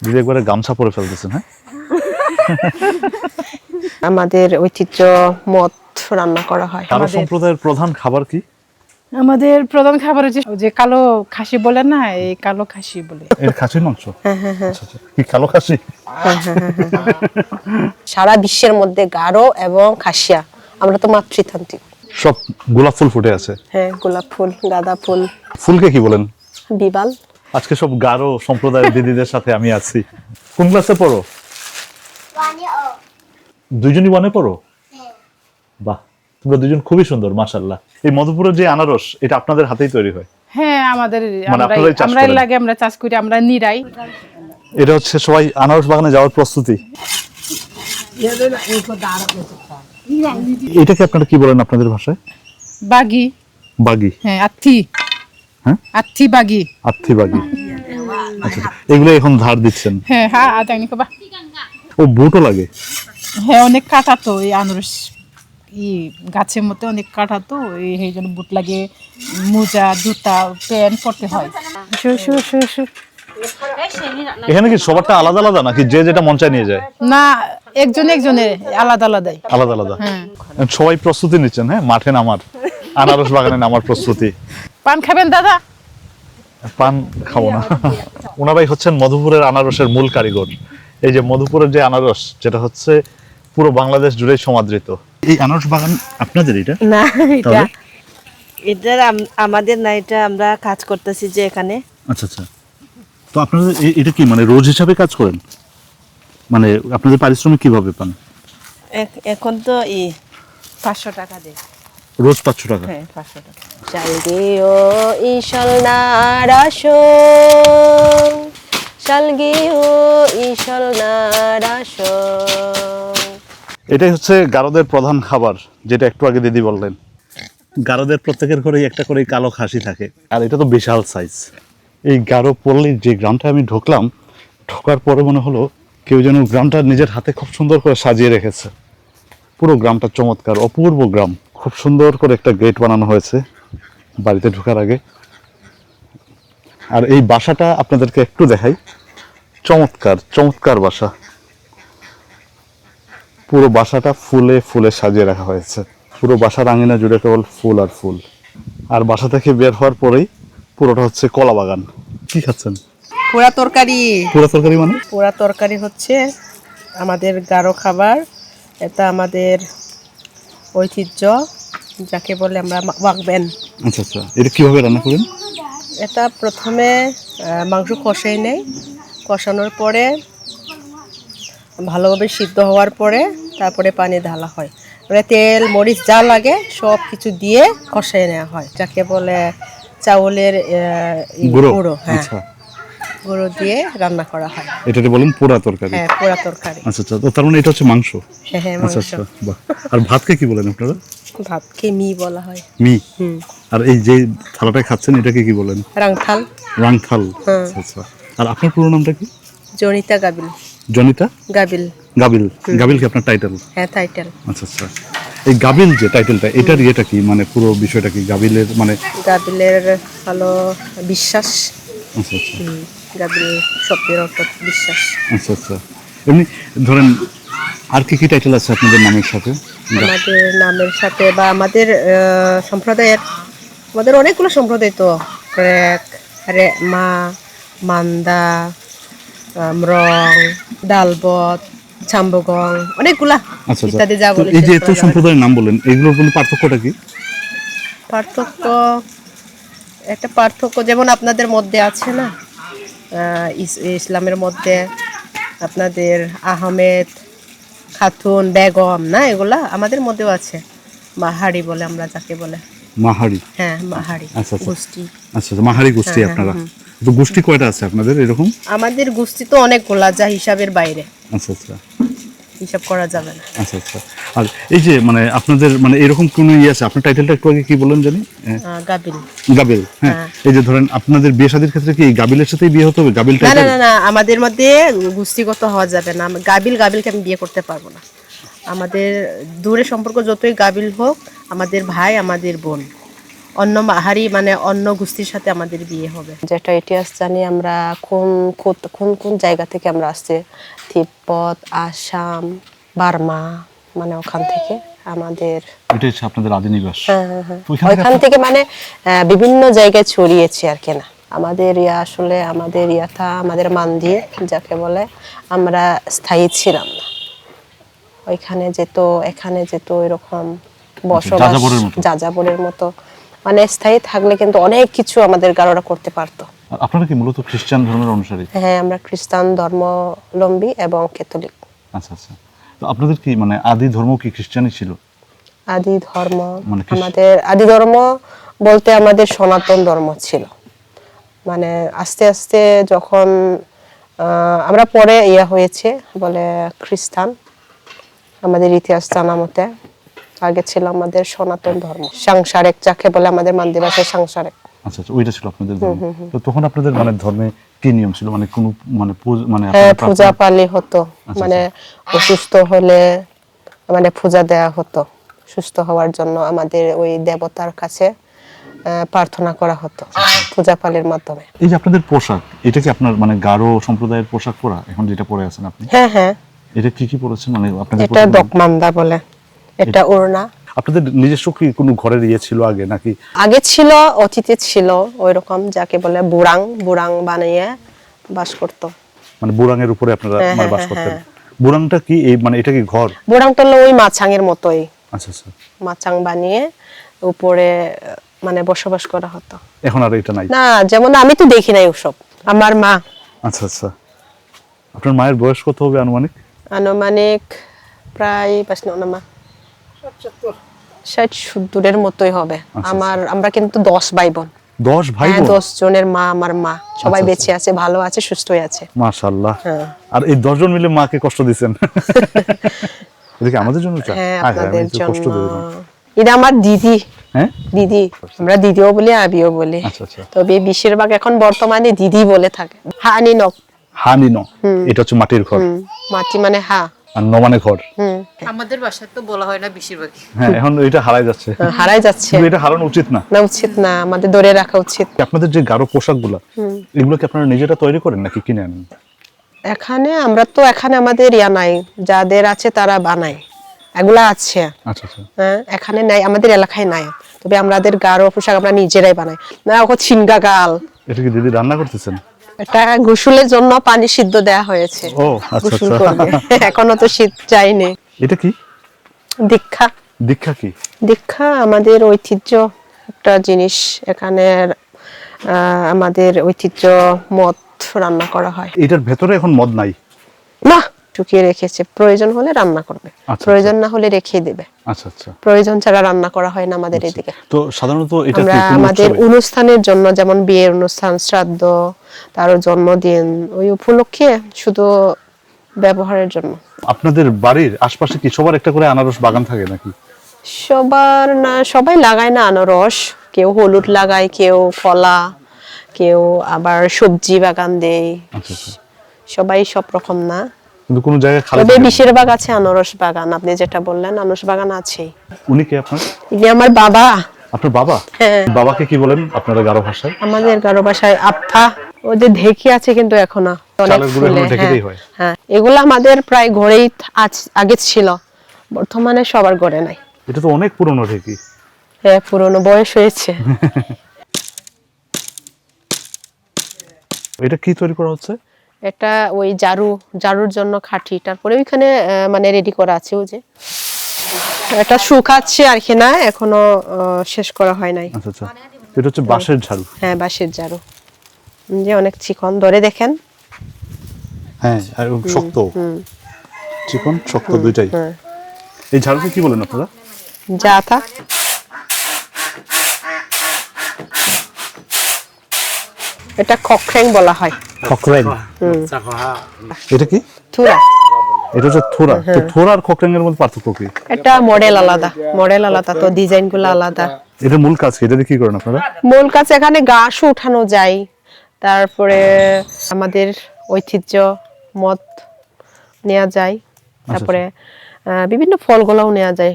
দিদি একবারে গামছা পরে ফেলতেছেন। হ্যাঁ, আমাদের ঐতিহ্য মদ রান্না করা হয়। আরব সম্প্রদায়ের প্রধান খাবার কি? আমাদের প্রধান খাবার হচ্ছে যে কালো খাসি বলে না, এই কালো খাসি বলে। এর খাসির মাংস? আচ্ছা আচ্ছা, কি কালো খাসি? সারা বিশ্বের মধ্যে গারো এবং খাসিয়া, আমরা তো মাতৃতান্ত্রিক। সব গোলাপ ফুল ফুটে আছে। হ্যাঁ, গোলাপ ফুল, গাঁদা ফুল। ফুলকে কি বলেন? বিবাল। আজকে সব গারো সম্প্রদায়ের দিদিদের সাথে আমি আছি। কোন ক্লাসে পড়ো? দুইজনই ওয়ানে পড়ো? বাহ, তোমরা দুজন খুবই সুন্দর মাশাআল্লাহ। এই মধুপুরের যে আনারস, এটা আপনাদের হাতেই তৈরি হয়? হ্যাঁ, আমাদের মানে আপনারাই চাষ আমরা করেন? লাগে আমরা চাষ করি, আমরা নিরাই। এটা হচ্ছে সবাই আনারস বাগানে যাওয়ার প্রস্তুতি। এটাকে আপনারা কি বলেন আপনাদের ভাষায়? বাগি। বাগি? হ্যাঁ, আত্থি। হ্যাঁ, আত্থি বাগি। আত্থি বাগি। আচ্ছা, এগুলো এখন ধার দিচ্ছেন? হ্যাঁ হ্যাঁ, আদানি কবা। ও বুটও লাগে? হ্যাঁ, অনেক কাটা তো এই আনারস গাছের মধ্যে অনেক কাটা তো, এই জন্য বুট লাগে, মোজা, জুতা, প্যান্ট পরতে হয়। এখানে কি সবারটা আলাদা আলাদা নাকি যে যেটা মন চায় নিয়ে যায়? না, একজনের আলাদা আলাদাই। আলাদা আলাদা। হ্যাঁ, সবাই প্রস্তুতি নিচ্ছেন? হ্যাঁ, মাঠে নামার, আনারস বাগানে নামার প্রস্তুতি। পান খাবেন দাদা? পান খাবো না। ওনারাই হচ্ছেন মধুপুরের আনারসের মূল কারিগর। এই যে মধুপুরের যে আনারস, যেটা হচ্ছে পুরো বাংলাদেশ জুড়েই সমাদৃত। এই আনারস বাগান আপনাদের? এটা না, এটা আমাদের না, এটা আমরা কাজ করতেছি যে এখানে। আচ্ছা আচ্ছা, তো আপনাদের এটা কি মানে রোজ হিসাবে কাজ করেন? মানে আপনাদের পারিশ্রমিক কিভাবে পান? এখন তো 500 টাকা দেয়। রোজ 500 টাকা? হ্যাঁ, 500 টাকা। শালগিও ইশল নারাসো, শালগিও ইশল নারাসো। এটাই হচ্ছে গারোদের প্রধান খাবার, যেটা একটু আগে দিদি বললেন। গারোদের প্রত্যেকের ঘরেই একটা করে কালো খাসি থাকে, আর এটা তো বিশাল সাইজ। এই গারো পল্লীর যে গ্রামটা আমি ঢুকলাম, ঢোকার পরে মনে হলো কেউ যেন গ্রামটা নিজের হাতে খুব সুন্দর করে সাজিয়ে রেখেছে। পুরো গ্রামটা চমৎকার, অপূর্ব গ্রাম। খুব সুন্দর করে একটা গেট বানানো হয়েছে বাড়িতে ঢোকার আগে। আর এই বাসাটা আপনাদেরকে একটু দেখাই, চমৎকার চমৎকার বাসা। পুরো বাসাটা ফুলে ফুলে সাজিয়ে রাখা হয়েছে। পুরো বাসার আঙিনা জুড়ে কেবল ফুল আর ফুল। আর বাসা থেকে বের হওয়ার পরেই পুরোটা হচ্ছে কলা বাগান। কি খাচ্ছেন? পোড়া তরকারি। পুরো তরকারি মানে? পোড়া তরকারি হচ্ছে আমাদের গারো খাবার। এটা আমাদের ঐতিহ্য, যাকে বলে আমরা ওয়াকবেন। আচ্ছা আচ্ছা, এটা কিভাবে রান্না করেন? এটা প্রথমে মাংস কষাই নেই, কষানোর পরে ভালোভাবে সিদ্ধ হওয়ার পরে তারপরে পানি ঢালা হয়। মানে তেল মরিচ যা লাগে সব কিছু দিয়ে কষাই নেওয়া হয়, যাকে বলে চাউলের গুঁড়ো। হ্যাঁ, আচ্ছা, গুঁড়ো দিয়ে রান্না করা হয়। এটাকে বলেন পোড়া তরকারি? হ্যাঁ, পোড়া তরকারি। আচ্ছা আচ্ছা, তো তার মানে এটা হচ্ছে মাংস? হ্যাঁ হ্যাঁ, আচ্ছা মাংস। আচ্ছা, বাহ। আর ভাতকে কি বলেন আপনারা? ভাতকে মি বলা হয়। মি? আর এই যে থালাটা খাচ্ছেন এটাকে কি বলেন? রাংথাল। রাংথাল। আচ্ছা আচ্ছা। আর আপনার পুরো নামটা কি? জনিতা গাবিল। জনিতা গাবিল। গাবিল? গাবিল কি আপনার টাইটেল? হ্যাঁ, টাইটেল। আচ্ছা আচ্ছা, এই গাবিল যে টাইটেলটা, এটার ইয়েটা কি, মানে পুরো বিষয়টা কি গাবিলের মানে? গাবিলের হলো বিশ্বাস। আচ্ছা আচ্ছা গাবিল শব্দের অর্থ বিশ্বাস। আচ্ছা আচ্ছা। এমনি ধরেন আর কি কি টাইটেল আছে আপনাদের নামের সাথে? আমাদের নামের সাথে বা আমাদের সম্প্রদায়ের, আমাদের অনেকগুলো সম্প্রদায় তো, ক্রেক, মা, মান্দা, রং, ডালবত, ছাম্বগং, অনেকগুলা আচ্ছা আচ্ছা, ইত্যাদি যা তো বলে। এই যে এত সম্প্রদায়ের নাম বলেন, এগুলোর কোনো পার্থক্যটা কি? পার্থক্য, একটা পার্থক্য যেমন আপনাদের মধ্যে আছে না, ইসলামের মধ্যে আপনাদের আহমেদ, খাতুন, বেগম, না, এগুলা আমাদের মধ্যেও আছে। মাহারি বলে আমরা যাকে বলে। মাহারি? হ্যাঁ, মাহারি আচ্ছা আচ্ছা গোষ্ঠী। আচ্ছা আচ্ছা, মাহারি গোষ্ঠী আপনারা। তো গোষ্ঠী কয়টা আছে আপনাদের এরকম? আমাদের গোষ্ঠী তো অনেকগুলা, যা হিসাবের বাইরে, আচ্ছা আচ্ছা হিসাব করা যাবে না। আচ্ছা আচ্ছা। আর এই যে মানে আপনাদের মানে এরকম কোন ইয়ে আছে? আপনার টাইটেলটা একটু আগে কি বলেন জানি? গাবিল। গাবিল, হ্যাঁ। এই যে ধরেন আপনাদের বিয়ে শাদীর ক্ষেত্রে কি গাবিলের সাথেই বিয়ে হতে হবে? গাবিল না টাইটেল? না না, আমাদের মধ্যে গোষ্ঠীগত হওয়া যাবে না। গাবিলকে আমি বিয়ে করতে পারবো না। আমাদের দূরে সম্পর্ক যতই গাবিল হোক, আমাদের ভাই, আমাদের বোন, অন্য মাহারি মানে অন্য গোষ্ঠীর সাথে আমাদের বিয়ে হবে। যেটা ইতিহাস জানি আমরা কোন কোন কোন জায়গা থেকে আমরা আসছি, তিব্বত, আসাম, বার্মা, মানে ওখান থেকে আমাদের এটা হচ্ছে আপনাদের আদি নিবাস। তো ওইখান থেকে ওইখান থেকে মানে বিভিন্ন জায়গায় ছড়িয়েছে আর কি না। আমাদের আসলে আমাদের আমাদের মান দিয়ে যাকে বলে আমরা স্থায়ী ছিলাম না। ওইখানে যেত এখানে যেত এরকম বসবাস যাযাবরের মতো। যাযাবরের মতো, মানে স্থায়ী থাকলে কিন্তু অনেক কিছু আমাদের গারোরা করতে পারতো। আর আপনারা কি মূলত খ্রিস্টান ধর্মের অনুসারী? হ্যাঁ, আমরা খ্রিস্টান ধর্মাবলম্বী এবং ক্যাথলিক। আচ্ছা আচ্ছা। তো আপনাদের কি মানে আদি ধর্ম কি খ্রিস্টানই ছিল? আদি ধর্ম মানে আমাদের আদি ধর্ম বলতে আমাদের সনাতন ধর্ম ছিল। মানে আস্তে আস্তে যখন আমরা পরে হয়েছে বলে খ্রিস্টান, আমাদের ইতিহাস জানা মতে আগে ছিল আমাদের সনাতন ধর্ম, সাংসারিক যাকে বলে আমাদের মান্দি ভাষায় সাংসারিক। আচ্ছা আচ্ছা, ওইটা ছিল আপনাদের ধর্ম। তো তখন আপনাদের মানে ধর্মে কি নিয়ম ছিল, মানে কোন মানে মানে হ্যাঁ, আপনারা পূজা পালি হতো, আচ্ছা, মানে অসুস্থ হলে মানে পূজা দেয়া হতো, সুস্থ হওয়ার জন্য আমাদের ওই দেবতার কাছে প্রার্থনা করা হতো পূজা পালির মাধ্যমে। এই যে আপনাদের পোশাক, এটা কি আপনার মানে গারো সম্প্রদায়ের পোশাক পরা এখন যেটা পরে আছেন আপনি? হ্যাঁ হ্যাঁ, এটা কি কি পরেছেন মানে আপনাদের এটা পোশাক? দকমান্দা বলে, এটা ওড়না। আপনাদের নিজস্ব কি কোনো ঘরের ছিল আগে নাকি? আগে ছিল, অতীতে ছিল ওইরকম যাকে বলে বুড়াং, বুড়াং বানিয়ে বাস করতো। মানে বুরাঙের উপরে আপনারা হ্যাঁ, মানে হ্যাঁ, বাস করতেন? বুরাংটা কি এই মানে এটা কি ঘর? বুড়াংটা হলো ওই মাছাঙের মতোই, আচ্ছা আচ্ছা। মাচাং বানিয়ে উপরে মানে বসবাস করা হতো। এখন আর এটা নাই? না, যেমন আমি তো দেখি নাই ওসব, আমার মা। আচ্ছা আচ্ছা। আপনার মায়ের বয়স কত হবে আনুমানিক? আনুমানিক প্রায় 60-70-এর মতোই হবে। আমরা কিন্তু 10 ভাই বোন। 10 ভাই বোন? 10 জনের মা আমার মা, সবাই আচ্ছা, বেঁচে আছে, ভালো আছে, সুস্থই আছে। মাশাআল্লাহ। হ্যাঁ। আর এই 10 জন মিলে মাকে কষ্ট দিবেন? এদিকে আমাদের জন্য চা? হ্যাঁ, হায় হায়, আমি আপনাদের তো কষ্ট জন্য। দেব না। এটা আমার দিদি। হ্যাঁ? দিদি, আমরা দিদিও বলি আবিও বলি। আচ্ছা আচ্ছা। তবে বেশিরভাগ এখন বর্তমানে দিদি বলে থাকে। হানি নক, হানি ন, এটা হচ্ছে মাটির ঘর। মাটি মানে হা, আর ন মানে ঘর। আমাদের বাসায় তো বলা হয় না বেশিরভাগই। হ্যাঁ, এখন এটা হারাই যাচ্ছে। হারাই যাচ্ছে। কিন্তু এটা হারানো উচিত না। না, উচিত না, আমাদের ধরে রাখা উচিত। আপনাদের যে গারো পোশাকগুলো, এগুলো কি আপনারা নিজেরা তৈরি করেন নাকি কিনে আনেন? এখানে আমাদের নাই, যাদের আছে তারা বানায়, এগুলা আছে। আচ্ছা আচ্ছা। হ্যাঁ, এখানে নাই, আমাদের এলাকায় নাই। তবে আমাদের গারো পোশাক আমরা নিজেরাই বানাই। না, ওকে ছিনগা গাল, এটা কি দিদি রান্না করতেছেন? এটা গোসলের জন্য পানি সিদ্ধ দেয়া হয়েছে। ও আচ্ছা গোসল আচ্ছা। করবে। এখনো তো শীত যায়নি। এটা কি দীক্ষা। দীক্ষা? কি দীক্ষা আমাদের ঐতিহ্য একটা জিনিস। এখানে আমাদের ঐতিহ্য মদ রান্না করা হয়। এটার ভেতরে এখন মদ নাই? না, ঢুকিয়ে রেখেছে, প্রয়োজন হলে রান্না করবে, আচ্ছা, প্রয়োজন না হলে রেখে দেবে। আচ্ছা আচ্ছা। প্রয়োজন ছাড়া রান্না করা হয় না আমাদের এদিকে। তো সাধারণত এটা আমরা কি কোনো আমাদের উৎসবে? অনুষ্ঠানের জন্য, যেমন বিয়ের অনুষ্ঠান, শ্রাদ্ধ, তারও জন্মদিন, ওই উপলক্ষে শুধু ব্যবহারের জন্য। আপনাদের বাড়ির আশপাশে কি সবার একটা করে আনারস বাগান থাকে নাকি? সবার না, সবাই লাগায় না আনারস, কেউ হলুদ লাগায়, কেউ কলা, কেউ আবার সবজি বাগান দেয়। আচ্ছা আচ্ছা। সবাই সব রকম না, কিন্তু কোনো জায়গায় খালি তবে থাকে না। বেশিরভাগ আছে আনারস বাগান। আপনি যেটা বললেন আনারস বাগান আছেই। উনি কে আপনার? ইনি আমার বাবা। আপনার বাবা? হ্যাঁ। বাবাকে কি বলেন আপনারা গারো ভাষায়? আমাদের গারো ভাষায় আপ্পা। ওদের ঢেকি আছে কিন্তু এখনো অনেক চালের গুঁড়ো ফুলে। এখনো ঢেকিতেই হয়? হ্যাঁ, এগুলো আমাদের প্রায় ঘরেই আগে ছিল, বর্তমানে সবার ঘরে নাই। এটা তো অনেক পুরনো ঢেকি। হ্যাঁ, পুরনো, বয়স হয়েছে। এটা কি তৈরি করা হচ্ছে? এটা ওই জারুর জন্য খাঁটি, তারপরে ওইখানে মানে রেডি করা আছে। ওই যে এটা শুকাচ্ছে আর কি না, এখনো শেষ করা হয় নাই। আচ্ছা আচ্ছা। এটা হচ্ছে বাঁশের ঝাড়ু? হ্যাঁ, বাঁশের ঝাড়ু, যে অনেক চিকন, ধরে দেখেন। হ্যাঁ, আর শক্ত, চিকন শক্ত দুইটাই। এই ঝাড়ুকে কি বলেন আপনারা? জাতা। এটা খকরেং বলা হয়। খকরেং? এটা কি? থুরা। এটা হচ্ছে থোরা। তো থোরা আর খকরেং এর মধ্যে পার্থক্য কি? এটা মডেল আলাদা, তো ডিজাইন গুলো আলাদা। এটা মূল কাজ কি? এটা দিয়ে কি করেন আপনারা? মূল কাজ এখানে ঘাস উঠানো যায়, তারপরে আমাদের ঐতিহ্য মদ নেওয়া যায়, তারপরে বিভিন্ন ফলগুলোও নেওয়া যায়।